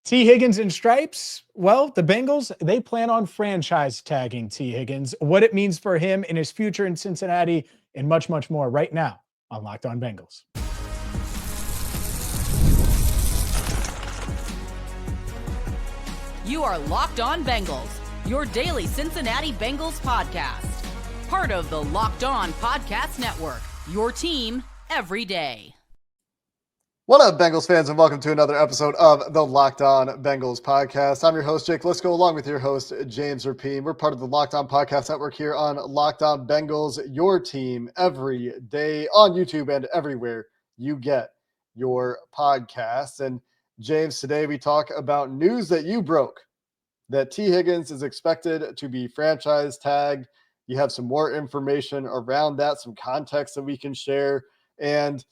Tee Higgins in stripes. Well, the Bengals, they plan on franchise tagging Tee Higgins, what it means for him in his future in Cincinnati, and much, much more right now on Locked On Bengals. You are Locked On Bengals, your daily Cincinnati Bengals podcast. Part of the Locked On Podcast Network, your team every day. What up, Bengals fans, and welcome to another episode of the Locked On Bengals podcast. I'm your host, Jake Liscow, along with your host, James Rapien. We're part of the Locked On Podcast Network here on Locked On Bengals, your team every day on YouTube and everywhere you get your podcasts. And James, today we talk about news that you broke, that Tee Higgins is expected to be franchise tagged. You have some more information around that, some context that we can share. And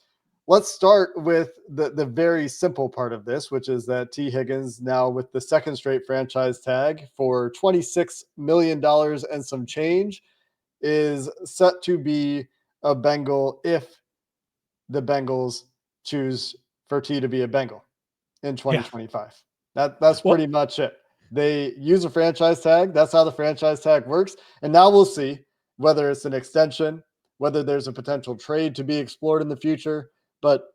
let's start with the very simple part of this, which is that Tee Higgins, now with the second straight franchise tag for $26 million and some change, is set to be a Bengal if the Bengals choose for T to be a Bengal in 2025. That's pretty much it. They use a franchise tag. That's how the franchise tag works. And now we'll see whether it's an extension, whether there's a potential trade to be explored in the future. But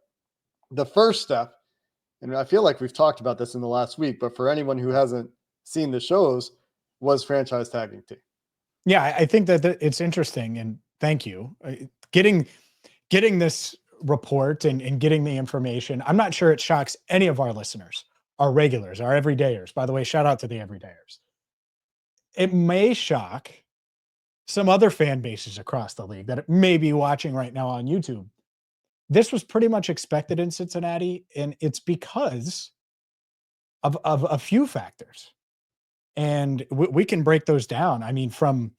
the first step, and I feel like we've talked about this in the last week, but for anyone who hasn't seen the shows, was franchise tagging T. Yeah, I think that it's interesting, and thank you. Getting this report and getting the information, I'm not sure it shocks any of our listeners, our regulars, our everydayers. By the way, shout out to the everydayers. It may shock some other fan bases across the league that may be watching right now on YouTube. This was pretty much expected in Cincinnati, and it's because of a few factors. And we can break those down. I mean, from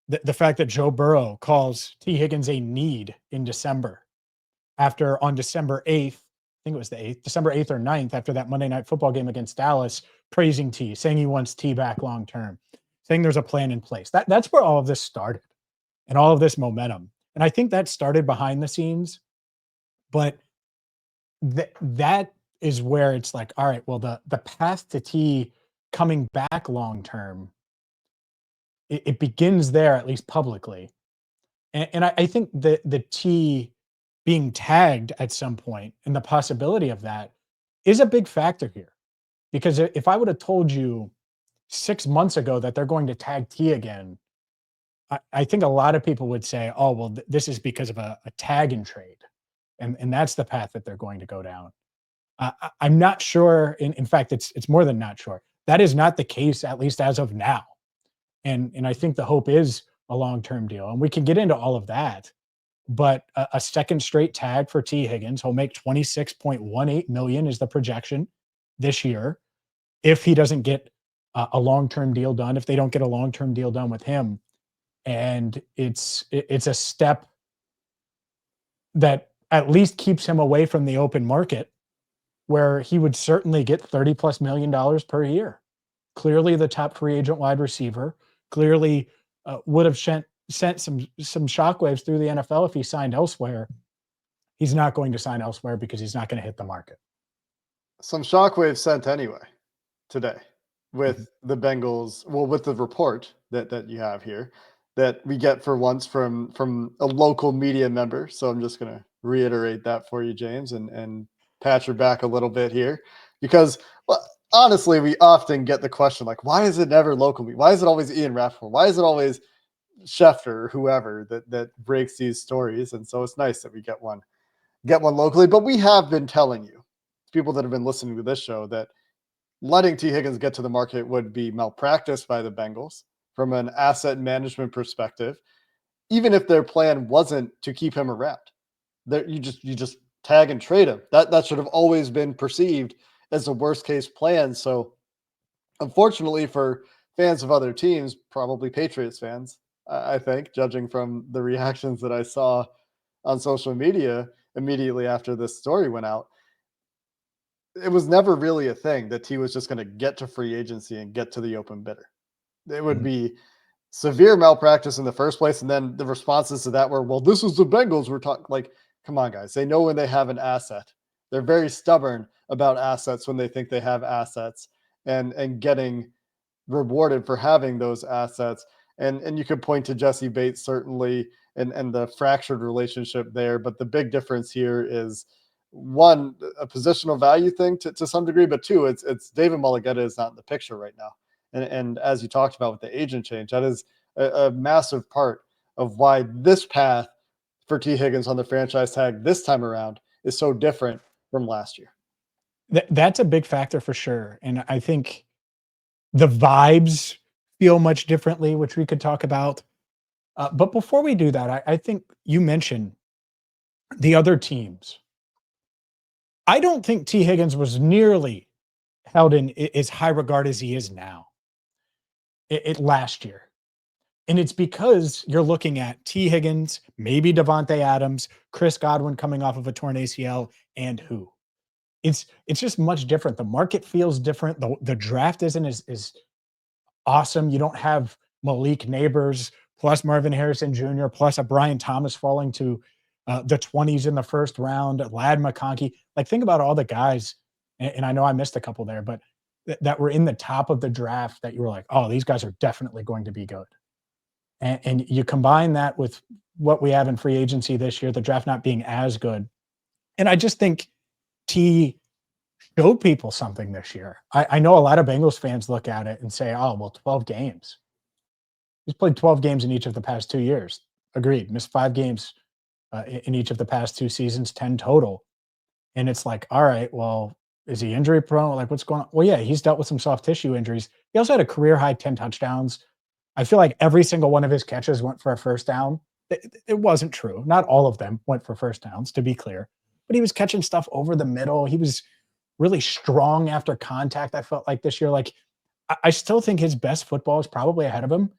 the fact that Joe Burrow calls Tee Higgins a need in December, after on December 8th, I think it was the 8th, December 8th or 9th, after that Monday Night Football game against Dallas, praising T, saying he wants T back long term, saying there's a plan in place. That's where all of this started and all of this momentum. And I think that started behind the scenes. But that is where it's like, all right, well, the path to T coming back long term, it begins there, at least publicly. And I think the T being tagged at some point and the possibility of that is a big factor here. Because if I would have told you 6 months ago that they're going to tag T again, I think a lot of people would say, oh, well, this is because of a tag and trade. And that's the path that they're going to go down. I'm not sure. In fact, it's more than not sure. That is not the case, at least as of now. And I think the hope is a long-term deal. And we can get into all of that. But a second straight tag for Tee Higgins, he'll make $26.18 million is the projection this year. If he doesn't get a long-term deal done, if they don't get a long-term deal done with him, and it's a step that at least keeps him away from the open market, where he would certainly get $30+ million per year. Clearly the top free agent wide receiver, clearly would have sent some shockwaves through the NFL if he signed elsewhere. He's not going to sign elsewhere because he's not going to hit the market. Some shockwaves sent anyway today with the Bengals, well, with the report that you have here that we get for once from a local media member. So I'm just going to reiterate that for you, James, and pat your back a little bit here, because honestly, we often get the question, like, why is it never local? Why is it always Ian Rappaport? Why is it always Schefter or whoever that breaks these stories? And so it's nice that we get one locally. But we have been telling you, people that have been listening to this show, that letting Tee Higgins get to the market would be malpractice by the Bengals from an asset management perspective, even if their plan wasn't to keep him around. You just tag and trade him. That should have always been perceived as a worst case plan. So unfortunately for fans of other teams, probably Patriots fans, I think, judging from the reactions that I saw on social media immediately after this story went out, it was never really a thing that he was just going to get to free agency and get to the open bidder. It would be severe malpractice in the first place. And then the responses to that were, well, this was the Bengals we're talking. Like, come on, guys. They know when they have an asset. They're very stubborn about assets when they think they have assets, and getting rewarded for having those assets. And you could point to Jesse Bates certainly, and the fractured relationship there. But the big difference here is, one, a positional value thing to some degree, but two, it's David Mulligetta is not in the picture right now. And as you talked about with the agent change, that is a massive part of why this path for Tee Higgins on the franchise tag this time around is so different from last year. That's a big factor for sure. And I think the vibes feel much differently, which we could talk about. But before we do that, I think you mentioned the other teams. I don't think Tee Higgins was nearly held in as high regard as he is now. It last year. And it's because you're looking at Tee Higgins, maybe Devontae Adams, Chris Godwin coming off of a torn ACL, and who? It's just much different. The market feels different. The draft isn't as awesome. You don't have Malik Neighbors plus Marvin Harrison Jr. plus a Brian Thomas falling to the 20s in the first round, Lad McConkey. Like, think about all the guys, and I know I missed a couple there, but that were in the top of the draft that you were like, oh, these guys are definitely going to be good. And you combine that with what we have in free agency this year, the draft not being as good. And I just think T showed people something this year. I know a lot of Bengals fans look at it and say, oh, well, 12 games. He's played 12 games in each of the past 2 years. Agreed. Missed 5 games in each of the past 2 seasons, 10 total. And it's like, all right, well, is he injury prone? Like, what's going on? Well, yeah, he's dealt with some soft tissue injuries. He also had a career high 10 touchdowns. I feel like every single one of his catches went for a first down. It wasn't true. Not all of them went for first downs, to be clear. But he was catching stuff over the middle. He was really strong after contact, I felt like this year. Like, I still think his best football is probably ahead of him.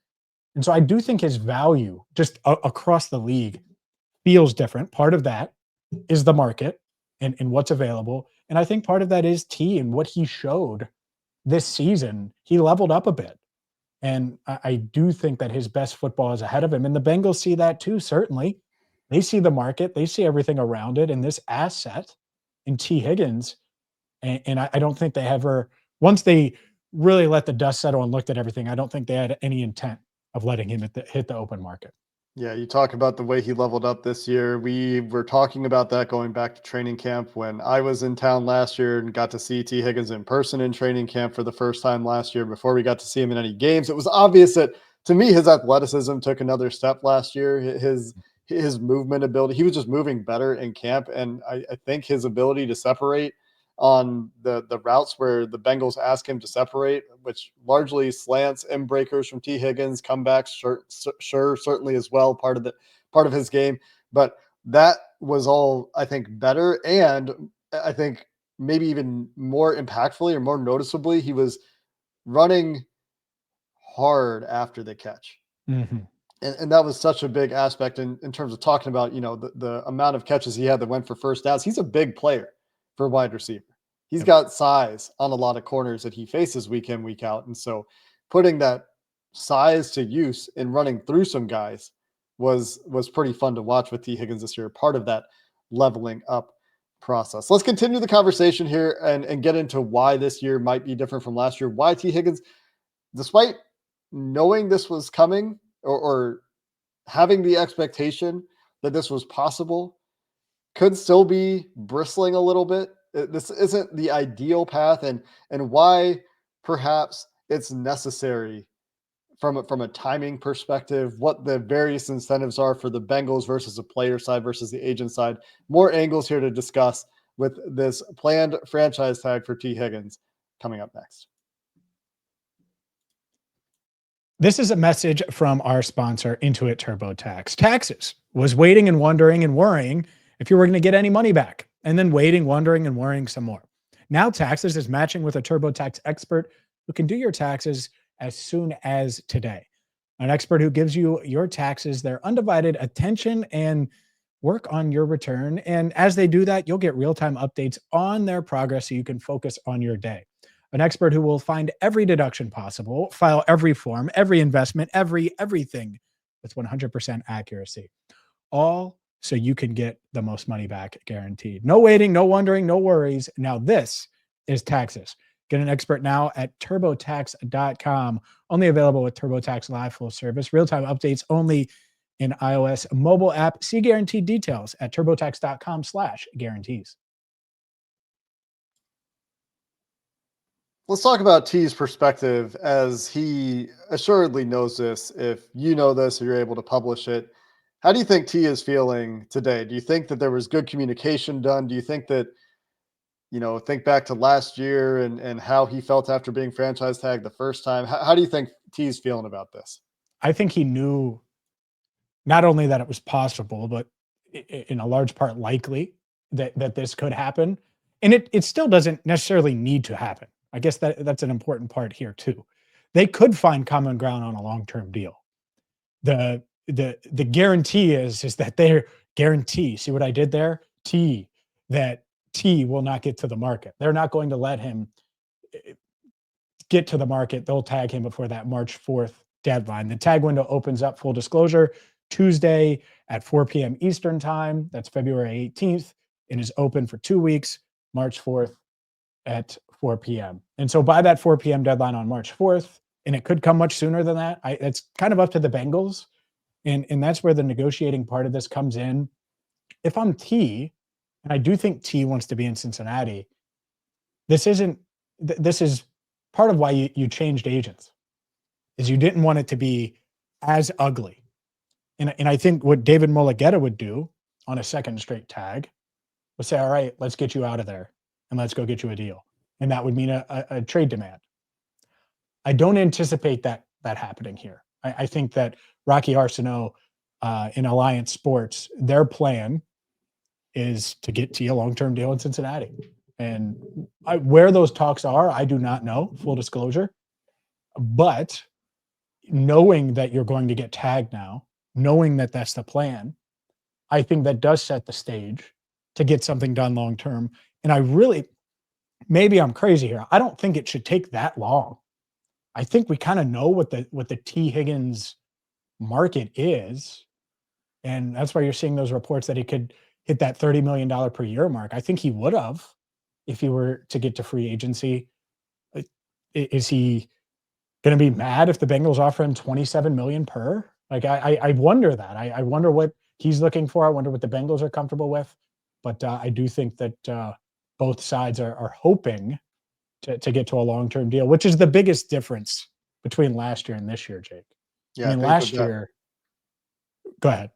And so I do think his value just across the league feels different. Part of that is the market and what's available. And I think part of that is T and what he showed this season. He leveled up a bit. And I do think that his best football is ahead of him. And the Bengals see that too, certainly. They see the market. They see everything around it. And this asset in Tee Higgins, and I don't think they ever, once they really let the dust settle and looked at everything, I don't think they had any intent of letting him hit the open market. Yeah, you talk about the way he leveled up this year. We were talking about that going back to training camp when I was in town last year and got to see Tee Higgins in person in training camp for the first time last year before we got to see him in any games. It was obvious that, to me, his athleticism took another step last year. His movement ability, he was just moving better in camp. And I think his ability to separate on the routes where the Bengals ask him to separate, which largely slants and breakers from Tee Higgins, comebacks, sure, certainly as well, part of his game. But that was all, I think, better. And I think maybe even more impactfully or more noticeably, he was running hard after the catch. Mm-hmm. And that was such a big aspect in terms of talking about, the amount of catches he had that went for first downs. He's a big player for wide receiver. He's got size on a lot of corners that he faces week in, week out. And so putting that size to use in running through some guys was pretty fun to watch with Tee Higgins this year, part of that leveling up process. Let's continue the conversation here and get into why this year might be different from last year. Why Tee Higgins, despite knowing this was coming or having the expectation that this was possible, could still be bristling a little bit. This isn't the ideal path, and why perhaps it's necessary from a timing perspective, what the various incentives are for the Bengals versus the player side versus the agent side. More angles here to discuss with this planned franchise tag for Tee Higgins coming up next. This is a message from our sponsor, Intuit TurboTax. Taxes was waiting and wondering and worrying if you were going to get any money back, and then waiting, wondering, and worrying some more. Now Taxes is matching with a TurboTax expert who can do your taxes as soon as today. An expert who gives you your taxes their undivided attention and work on your return. And as they do that, you'll get real-time updates on their progress so you can focus on your day. An expert who will find every deduction possible, file every form, every investment, everything with 100% accuracy. All so you can get the most money back guaranteed. No waiting, no wondering, no worries. Now this is taxes. Get an expert now at turbotax.com. Only available with TurboTax Live full service. Real-time updates only in iOS mobile app. See guaranteed details at turbotax.com/guarantees. Let's talk about T's perspective, as he assuredly knows this. If you know this or you're able to publish it, how do you think T is feeling today? Do you think that there was good communication done? Do you think that, think back to last year and how he felt after being franchise tagged the first time? How do you think T's feeling about this? I think he knew not only that it was possible, but in a large part likely that this could happen. And it still doesn't necessarily need to happen. I guess that's an important part here too. They could find common ground on a long-term deal. The guarantee is that they're guarantee. See what I did there? That T will not get to the market. They're not going to let him get to the market. They'll tag him before that March 4th deadline. The tag window opens up, full disclosure, Tuesday at 4 p.m. Eastern time. That's February 18th, and is open for 2 weeks, March 4th at 4 p.m. And so by that 4 p.m. deadline on March 4th, and it could come much sooner than that, it's kind of up to the Bengals. And that's where the negotiating part of this comes in. If I'm T, and I do think T wants to be in Cincinnati, this is part of why you changed agents, is you didn't want it to be as ugly. And I think what David Mulligetta would do on a second straight tag was say, all right, let's get you out of there and let's go get you a deal. And that would mean a trade demand. I don't anticipate that happening here. I think that Rocky Arsenault in Alliance Sports, their plan is to get T a long-term deal in Cincinnati. And where those talks are, I do not know, full disclosure. But knowing that you're going to get tagged now, knowing that that's the plan, I think that does set the stage to get something done long-term. And I really, maybe I'm crazy here, I don't think it should take that long. I think we kind of know what the Tee Higgins market is. And that's why you're seeing those reports that he could hit that $30 million per year mark. I think he would have if he were to get to free agency. Is he going to be mad if the Bengals offer him $27 million per? Like, I wonder that. I wonder what he's looking for. I wonder what the Bengals are comfortable with. But I do think that both sides are hoping to get to a long-term deal, which is the biggest difference between last year and this year, Jake. Yeah, I mean, last year, go ahead.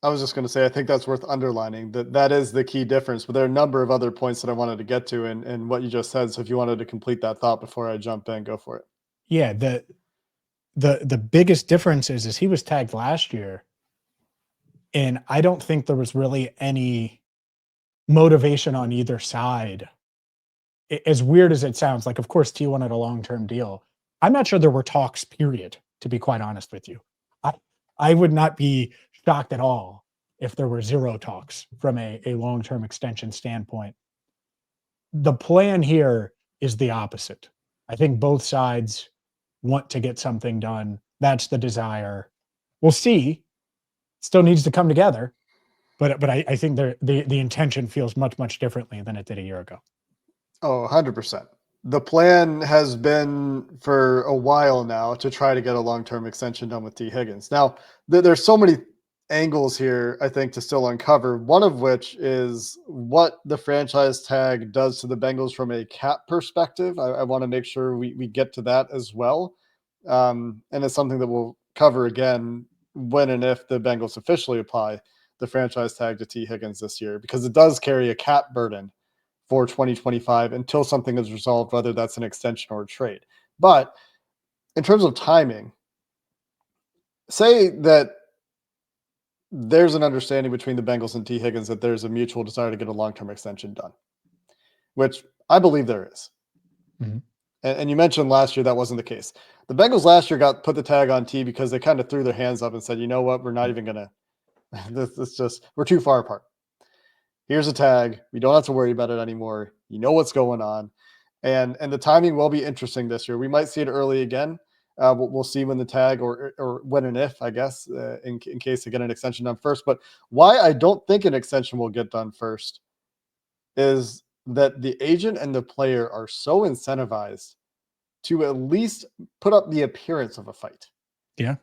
I was just going to say, I think that's worth underlining, that is the key difference. But there are a number of other points that I wanted to get to and what you just said. So if you wanted to complete that thought before I jump in, go for it. Yeah, the biggest difference is he was tagged last year, and I don't think there was really any motivation on either side. As weird as it sounds, like, of course, T wanted a long-term deal. I'm not sure there were talks, period, to be quite honest with you. I would not be shocked at all if there were zero talks from a long-term extension standpoint. The plan here is the opposite. I think both sides want to get something done. That's the desire. We'll see. Still needs to come together. But I think the intention feels much, much differently than it did a year ago. Oh, 100%. The plan has been for a while now to try to get a long-term extension done with Tee Higgins. Now, there's so many angles here, I think, to still uncover, one of which is what the franchise tag does to the Bengals from a cap perspective. I want to make sure we get to that as well. And it's something that we'll cover again when and if the Bengals officially apply the franchise tag to Tee Higgins this year, because it does carry a cap burden for 2025 until something is resolved, whether that's an extension or a trade. But in terms of timing, say that there's an understanding between the Bengals and Tee Higgins that there's a mutual desire to get a long-term extension done, which I believe there is. Mm-hmm. And you mentioned last year that wasn't the case. The Bengals last year put the tag on T because they kind of threw their hands up and said, you know what, we're not even going to, we're too far apart. Here's a tag. We don't have to worry about it anymore. You know what's going on. And the timing will be interesting this year. We might see it early again. We'll see when the tag or when and if, I guess, in case they get an extension done first. But why I don't think an extension will get done first is that the agent and the player are so incentivized to at least put up the appearance of a fight, Yeah.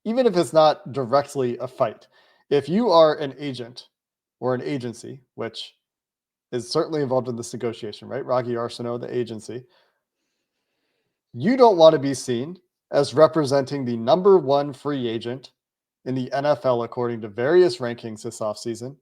even if it's not directly a fight. If you are an agent or an agency, which is certainly involved in this negotiation, right? Rocky Arsenault, the agency, you don't want to be seen as representing the number one free agent in the NFL, according to various rankings this offseason,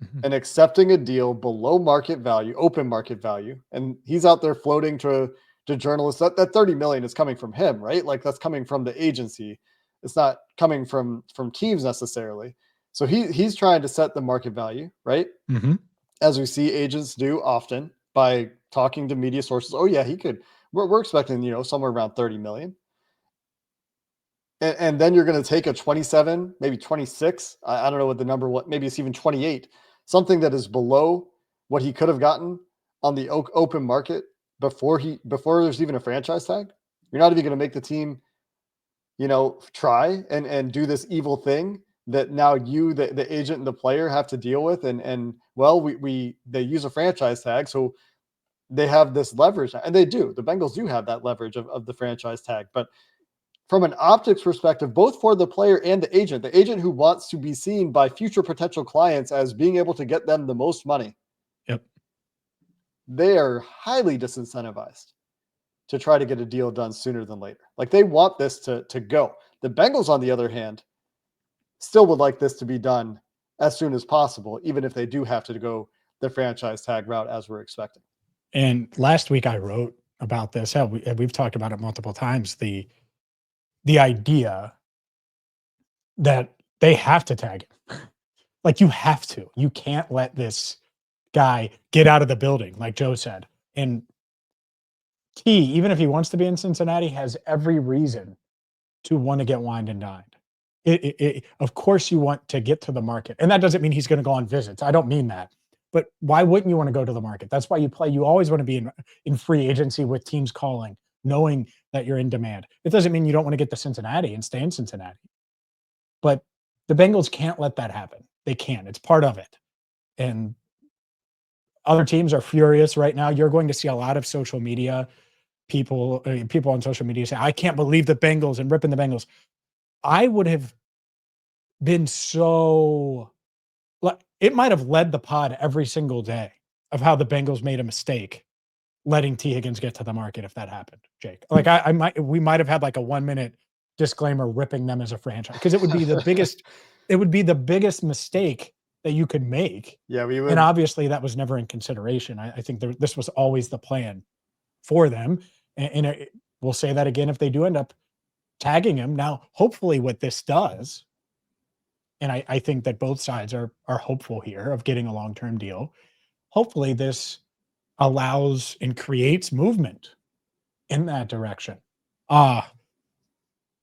Mhm. and accepting a deal below market value, open market value. And he's out there floating to journalists that 30 million is coming from him, right? Like that's coming from the agency. It's not coming from teams necessarily. So he's trying to set the market value, right? Mhm. As we see agents do often by talking to media sources. Oh yeah, he could. We're expecting, somewhere around 30 million. And then you're going to take a 27, maybe 26. I don't know what the number, maybe it's even 28, something that is below what he could have gotten on the open market before there's even a franchise tag. You're not even going to make the team, try and do this evil thing that now you, the agent and the player have to deal with. And well, they use a franchise tag. So they have this leverage, and they do. The Bengals do have that leverage of the franchise tag, but from an optics perspective, both for the player and the agent who wants to be seen by future potential clients as being able to get them the most money, Yep. they are highly disincentivized to try to get a deal done sooner than later. Like they want this to go. The Bengals, on the other hand, still would like this to be done as soon as possible, even if they do have to go the franchise tag route as we're expecting. And last week I wrote about this. Hell, we've talked about it multiple times. The idea that they have to tag him. Like you have to. You can't let this guy get out of the building, like Joe said. And T, even if he wants to be in Cincinnati, has every reason to want to get wined and dined. Of course, you want to get to the market, and that doesn't mean he's going to go on visits. I don't mean that, but why wouldn't you want to go to the market? That's why you play. You always want to be in free agency with teams calling, knowing that you're in demand. It doesn't mean you don't want to get to Cincinnati and stay in Cincinnati, but the Bengals can't let that happen. They can't. It's part of it, and other teams are furious right now. You're going to see a lot of social media people on social media say, "I can't believe the Bengals," and ripping the Bengals. I would have been so like it might have led the pod every single day of how the Bengals made a mistake letting Tee Higgins get to the market if that happened, Jake. Like we might have had like a 1-minute disclaimer ripping them as a franchise because it would be the biggest mistake that you could make. Yeah, we And would. obviously that was never in consideration. I think this was always the plan for them. And we'll say that again if they do end up tagging him. Now, hopefully what this does, and I think that both sides are hopeful here of getting a long-term deal. Hopefully this allows and creates movement in that direction.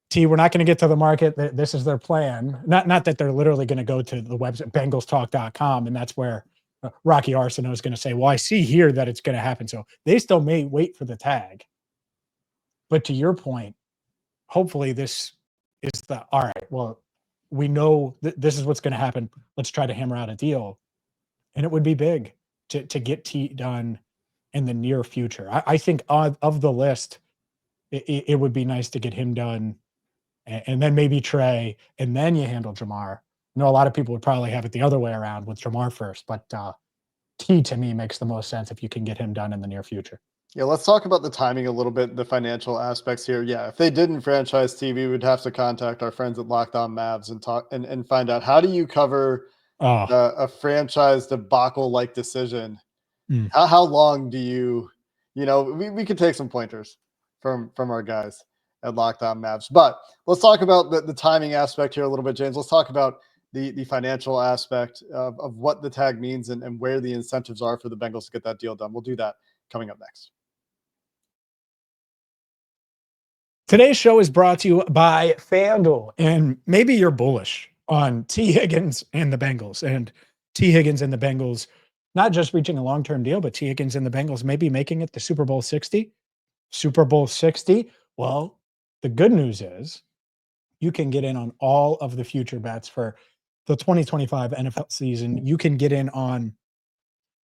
T, we're not going to get to the market. This is their plan. Not that they're literally going to go to the website, bengalstalk.com, and that's where Rocky Arsenault is going to say, well, I see here that it's going to happen. So they still may wait for the tag. But to your point, hopefully this is all right, well, we know this is what's going to happen. Let's try to hammer out a deal. And it would be big to get T done in the near future. I think of the list, it would be nice to get him done and then maybe Trey, and then you handle Jamar. I know a lot of people would probably have it the other way around with Jamar first, but T to me makes the most sense if you can get him done in the near future. Yeah, let's talk about the timing a little bit, the financial aspects here. Yeah, if they didn't franchise TV, we'd have to contact our friends at Locked On Mavs and talk and find out how do you cover Oh, a franchise debacle like decision. Mm. How long do we could take some pointers from our guys at Locked On Mavs. But let's talk about the timing aspect here a little bit, James. Let's talk about the financial aspect of what the tag means and where the incentives are for the Bengals to get that deal done. We'll do that coming up next. Today's show is brought to you by FanDuel, and maybe you're bullish on Tee Higgins and the Bengals, and Tee Higgins and the Bengals not just reaching a long-term deal, but Tee Higgins and the Bengals maybe making it to Super Bowl 60. Super Bowl 60. Well, The good news is you can get in on all of the future bets for the 2025 NFL season. You can get in on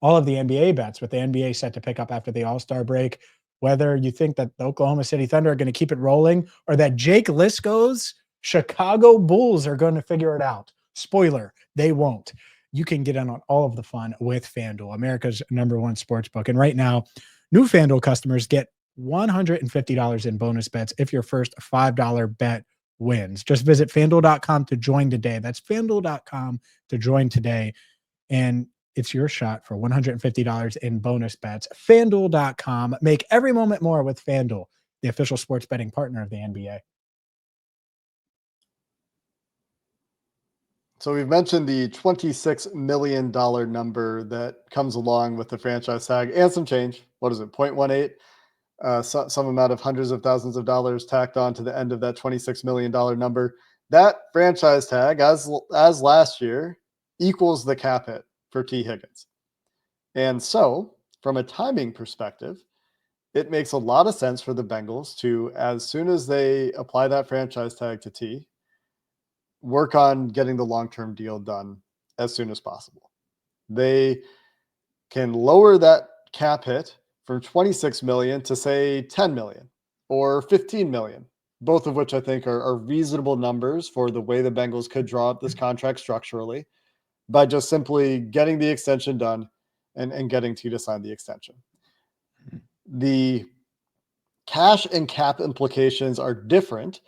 all of the NBA bets with the NBA set to pick up after the All-Star break. Whether you think that the Oklahoma City Thunder are going to keep it rolling or that Jake Liscow's Chicago Bulls are going to figure it out. Spoiler, they won't. You can get in on all of the fun with FanDuel, America's #1 sports book. And right now, new FanDuel customers get $150 in bonus bets if your first $5 bet wins. Just visit FanDuel.com to join today. That's FanDuel.com to join today. And it's your shot for $150 in bonus bets. FanDuel.com. Make every moment more with FanDuel, the official sports betting partner of the NBA. So we've mentioned the $26 million number that comes along with the franchise tag and some change. What is it? 0.18. Some amount of hundreds of thousands of dollars tacked on to the end of that $26 million number. That franchise tag, as last year, equals the cap hit for Tee Higgins. And so, from a timing perspective, it makes a lot of sense for the Bengals to, as soon as they apply that franchise tag to Tee, work on getting the long-term deal done as soon as possible. They can lower that cap hit from 26 million to say 10 million or 15 million, both of which I think are reasonable numbers for the way the Bengals could draw up this contract structurally by just simply getting the extension done and getting Tee to sign the extension. The cash and cap implications are different,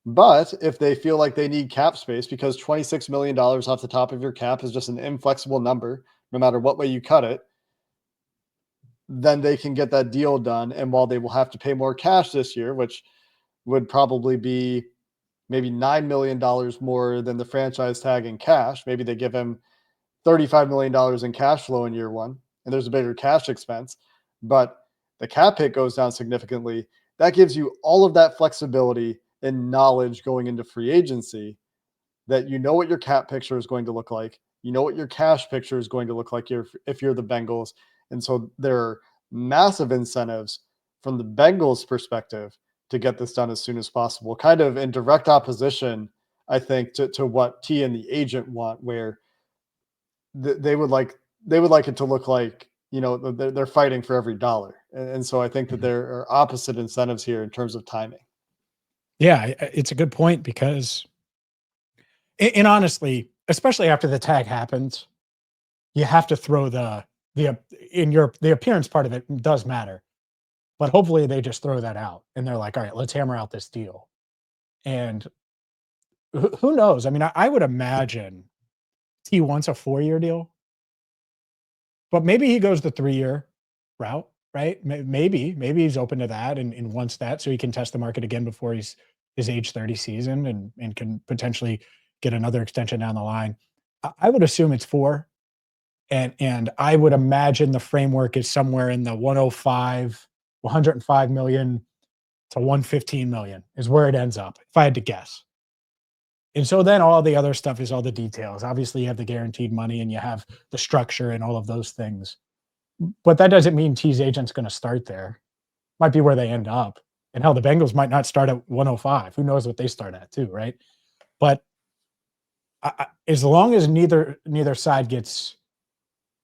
but if they feel like they need cap space, because $26 million off the top of your cap is just an inflexible number, no matter what way you cut it, then they can get that deal done. And while they will have to pay more cash this year, which would probably be maybe $9 million more than the franchise tag in cash, maybe they give him $35 million in cash flow in year one, and there's a bigger cash expense, but the cap hit goes down significantly. That gives you all of that flexibility and knowledge going into free agency, that you know what your cap picture is going to look like. You know what your cash picture is going to look like if you're the Bengals. And so there are massive incentives from the Bengals perspective to get this done as soon as possible, kind of in direct opposition, I think, to what Tee and the agent want, where they would like it to look like, you know, they're fighting for every dollar. And so I think that there are opposite incentives here in terms of timing. Yeah, it's a good point because, and honestly, especially after the tag happens, you have to throw the appearance part of it does matter, but hopefully they just throw that out and they're like, all right, let's hammer out this deal. And who knows? I mean, I would imagine he wants a 4-year deal, but maybe he goes the 3-year route, right? Maybe he's open to that and wants that so he can test the market again before his age 30 season and can potentially get another extension down the line. I would assume it's 4. And I would imagine the framework is somewhere in the 105 million to 115 million is where it ends up, if I had to guess. And so then all the other stuff is all the details. Obviously, you have the guaranteed money and you have the structure and all of those things. But that doesn't mean Tee's agent's going to start there. Might be where they end up. And hell, the Bengals might not start at 105. Who knows what they start at too, right? But as long as neither side gets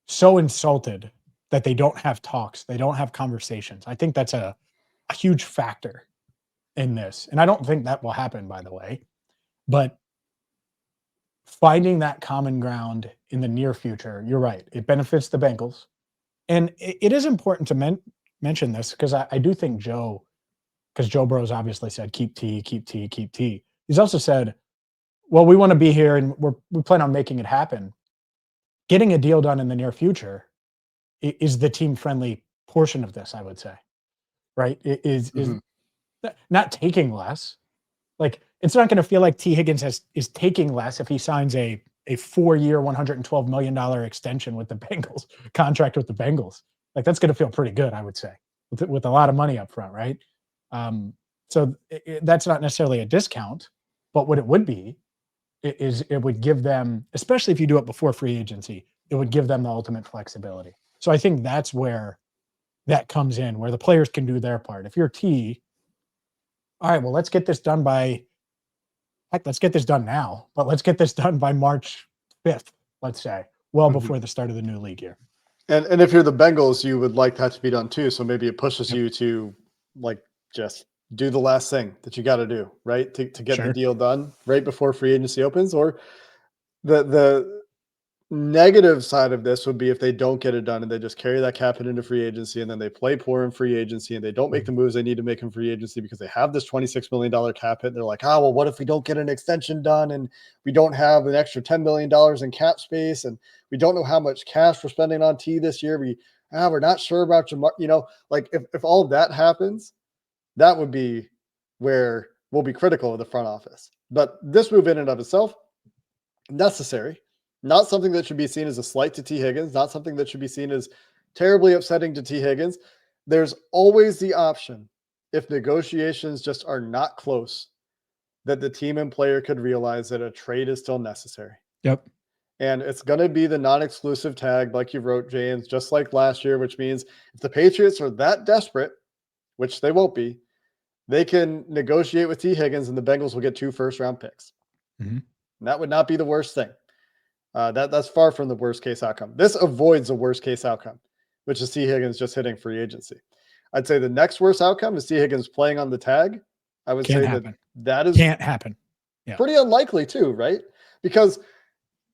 so insulted that they don't have talks, they don't have conversations, I think that's a huge factor in this. And I don't think that will happen, by the way. But finding that common ground in the near future, you're right, it benefits the Bengals. And it is important to mention this because I do think because Joe Burrow's obviously said, keep Tee, keep Tee, keep Tee. He's also said, well, we want to be here and we plan on making it happen. Getting a deal done in the near future is the team-friendly portion of this, I would say, right? It is not taking less. Like, it's not going to feel like Tee Higgins is taking less if he signs a 4-year, $112 million extension with the Bengals, contract with the Bengals. Like, that's going to feel pretty good, I would say, with a lot of money up front, right? So that's not necessarily a discount, but what it would be is it would give them, especially if you do it before free agency, it would give them the ultimate flexibility. So I think that's where that comes in, where the players can do their part. If you're Tee, all right, well, let's get this done let's get this done now, but let's get this done by March 5th, let's say, well before the start of the new league year. And if you're the Bengals, you would like that to be done too. So maybe it pushes you to like just do the last thing that you got to do, right? To get the deal done right before free agency opens. Or the negative side of this would be if they don't get it done and they just carry that cap hit into free agency, and then they play poor in free agency and they don't make the moves they need to make in free agency because they have this $26 million cap hit. And they're like, oh, well, what if we don't get an extension done and we don't have an extra $10 million in cap space and we don't know how much cash we're spending on T this year. We're not sure about Jamar. Like if all of that happens, that would be where we'll be critical of the front office. But this move in and of itself, necessary. Not something that should be seen as a slight to Tee Higgins, not something that should be seen as terribly upsetting to Tee Higgins. There's always the option, if negotiations just are not close, that the team and player could realize that a trade is still necessary. Yep. And it's going to be the non-exclusive tag, like you wrote, James, just like last year, which means if the Patriots are that desperate, which they won't be, they can negotiate with Tee Higgins and the Bengals will get 2 first-round picks. Mm-hmm. And that would not be the worst thing. That's far from the worst case outcome. This avoids the worst case outcome, which is Tee Higgins just hitting free agency. I'd say the next worst outcome is Tee Higgins playing on the tag. I would say that is can't happen. Yeah. Pretty unlikely too, right? Because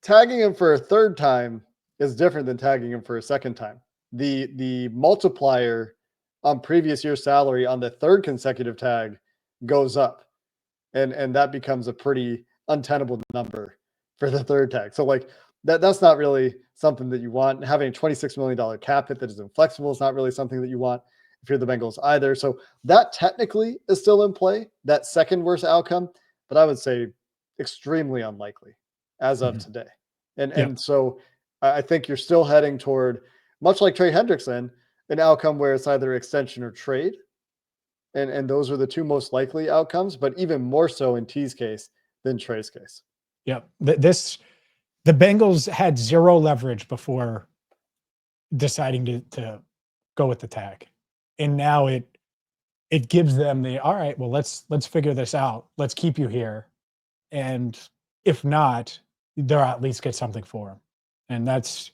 tagging him for a third time is different than tagging him for a second time. The multiplier on previous year's salary on the third consecutive tag goes up, and that becomes a pretty untenable number for the third tag. So like that's not really something that you want. Having a $26 million cap hit that is inflexible is not really something that you want if you're the Bengals either. So that technically is still in play, that second worst outcome, but I would say extremely unlikely as of today. And so I think you're still heading toward, much like Trey Hendrickson, an outcome where it's either extension or trade. And those are the 2 most likely outcomes, but even more so in T's case than Trey's case. Yep. The Bengals had 0 leverage before deciding to go with the tag. And now it gives them all right, well, let's figure this out. Let's keep you here. And if not, they'll at least get something for him. And that's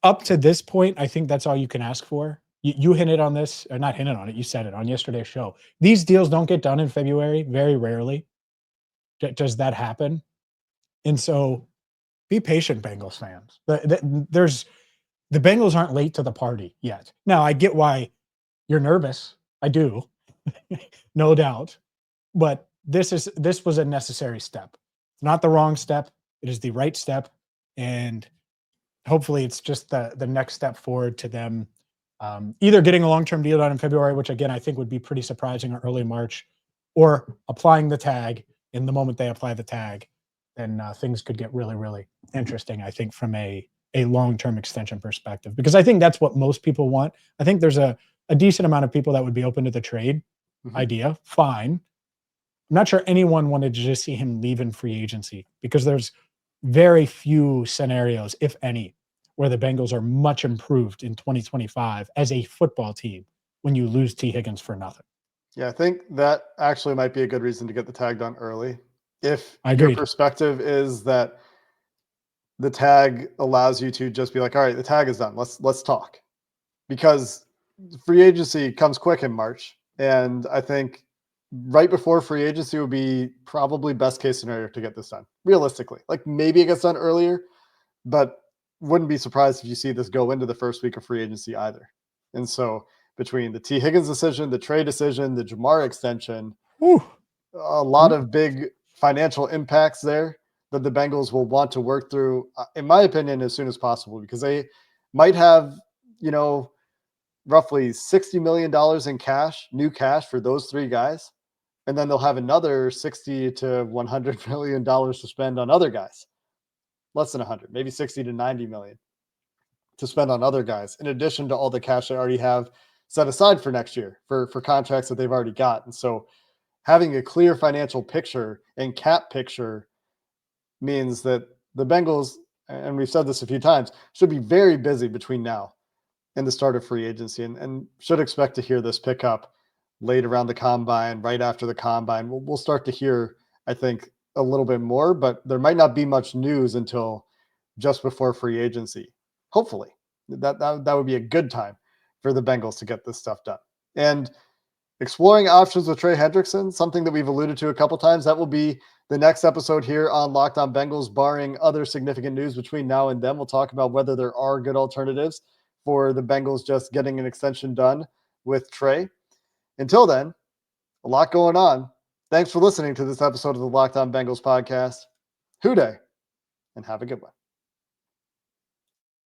up to this point. I think that's all you can ask for. You hinted on this, or not hinted on it. You said it on yesterday's show. These deals don't get done in February. Very rarely does that happen. And so be patient, Bengals fans. The Bengals aren't late to the party yet. Now, I get why you're nervous. I do, no doubt. But this was a necessary step. It's not the wrong step. It is the right step. And hopefully it's just the next step forward to them either getting a long-term deal done in February, which again, I think would be pretty surprising, or early March, or applying the tag. In the moment they apply the tag, then things could get really, really interesting, I think, from a long-term extension perspective, because I think that's what most people want. I think there's a decent amount of people that would be open to the trade idea. Fine. I'm not sure anyone wanted to just see him leave in free agency, because there's very few scenarios, if any, where the Bengals are much improved in 2025 as a football team when you lose Tee Higgins for nothing. Yeah, I think that actually might be a good reason to get the tag done early. If your perspective is that the tag allows you to just be like, all right, the tag is done. Let's talk. Because free agency comes quick in March. And I think right before free agency would be probably best case scenario to get this done. Realistically. Like maybe it gets done earlier, but wouldn't be surprised if you see this go into the first week of free agency either. And so between the Tee Higgins decision, the trade decision, the Jamar extension, a lot of big financial impacts there that the Bengals will want to work through, in my opinion, as soon as possible, because they might have, roughly $60 million in cash, new cash for those 3 guys. And then they'll have another $60 to $100 million to spend on other guys. Less than 100, maybe 60 to 90 million to spend on other guys, in addition to all the cash they already have set aside for next year for contracts that they've already got. And so having a clear financial picture and cap picture means that the Bengals, and we've said this a few times, should be very busy between now and the start of free agency, and should expect to hear this pick up late around the combine, right after the combine. We'll start to hear, I think, a little bit more, but there might not be much news until just before free agency. Hopefully, that would be a good time for the Bengals to get this stuff done. And exploring options with Trey Hendrickson, something that we've alluded to a couple times. That will be the next episode here on Locked On Bengals, barring other significant news between now and then. We'll talk about whether there are good alternatives for the Bengals just getting an extension done with Trey. Until then, a lot going on. Thanks for listening to this episode of the Locked On Bengals podcast. Hoo day, and have a good one.